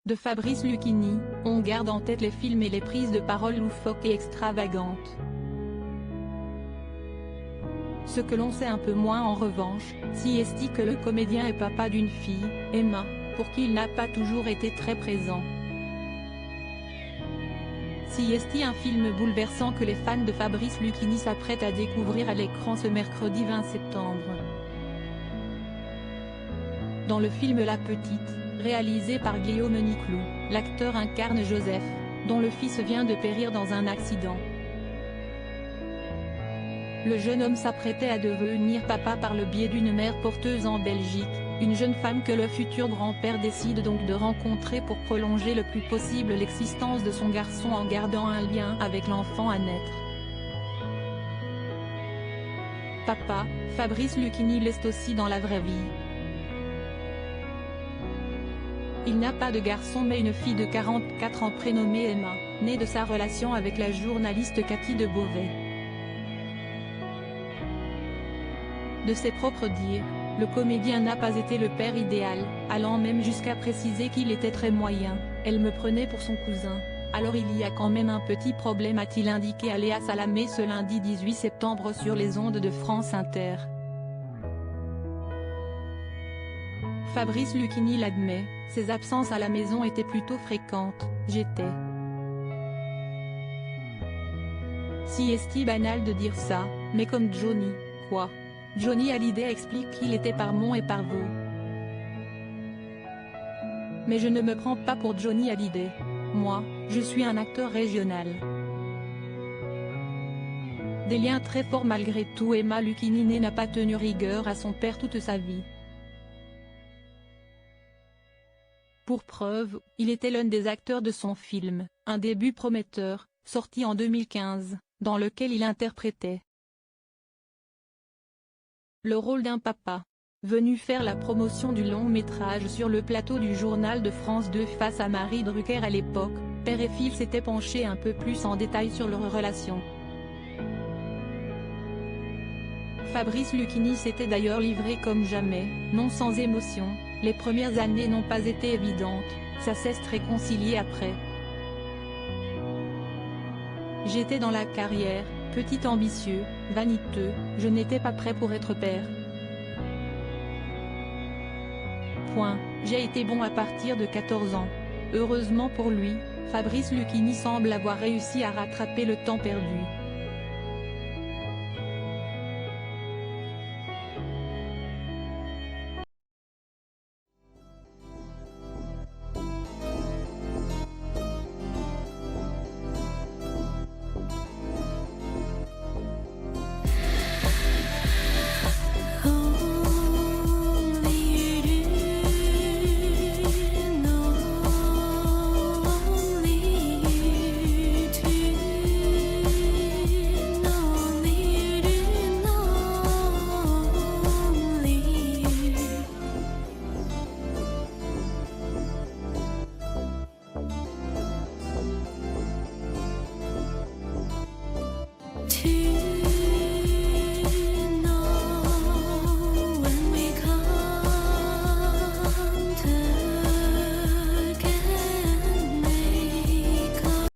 de Fabrice Lucchini, on garde en tête les films et les prises de parole loufoques et extravagantes. Ce que l'on sait un peu moins en revanche, si est que le comédien est papa d'une fille, Emma, pour qui il n'a pas toujours été très présent. Si est un film bouleversant que les fans de Fabrice Lucchini s'apprêtent à découvrir à l'écran ce mercredi 20 septembre. Dans le film La Petite, réalisé par Guillaume Niclou, l'acteur incarne Joseph, dont le fils vient de périr dans un accident. Le jeune homme s'apprêtait à devenir papa par le biais d'une mère porteuse en Belgique, une jeune femme que le futur grand-père décide donc de rencontrer pour prolonger le plus possible l'existence de son garçon en gardant un lien avec l'enfant à naître. Papa, Fabrice Lucchini l'est aussi dans la vraie vie. Il n'a pas de garçon mais une fille de 44 ans prénommée Emma, née de sa relation avec la journaliste Cathy de Beauvais. De ses propres dires, le comédien n'a pas été le père idéal, allant même jusqu'à préciser qu'il était très moyen, elle me prenait pour son cousin, alors il y a quand même un petit problème a-t-il indiqué à Léa Salamé ce lundi 18 septembre sur les ondes de France Inter. Fabrice Lucchini l'admet, ses absences à la maison étaient plutôt fréquentes, j'étais. Si est banal de dire ça, mais comme Johnny, quoi. Johnny Hallyday explique qu'il était par Mont et par Vaux. Mais je ne me prends pas pour Johnny Hallyday. Moi, je suis un acteur régional. Des liens très forts malgré tout. Emma Lucchini n'a pas tenu rigueur à son père toute sa vie. Pour preuve, il était l'un des acteurs de son film, Un début prometteur, sorti en 2015, dans lequel il interprétait le rôle d'un papa, venu faire la promotion du long-métrage sur le plateau du journal de France 2 face à Marie Drucker à l'époque. Père et fils s'étaient penchés un peu plus en détail sur leur relation. Fabrice Lucchini s'était d'ailleurs livré comme jamais, non sans émotion. Les premières années n'ont pas été évidentes, ça s'est réconcilié après. J'étais dans la carrière, petit ambitieux, vaniteux, je n'étais pas prêt pour être père. Point. J'ai été bon à partir de 14 ans. Heureusement pour lui, Fabrice Lucchini semble avoir réussi à rattraper le temps perdu.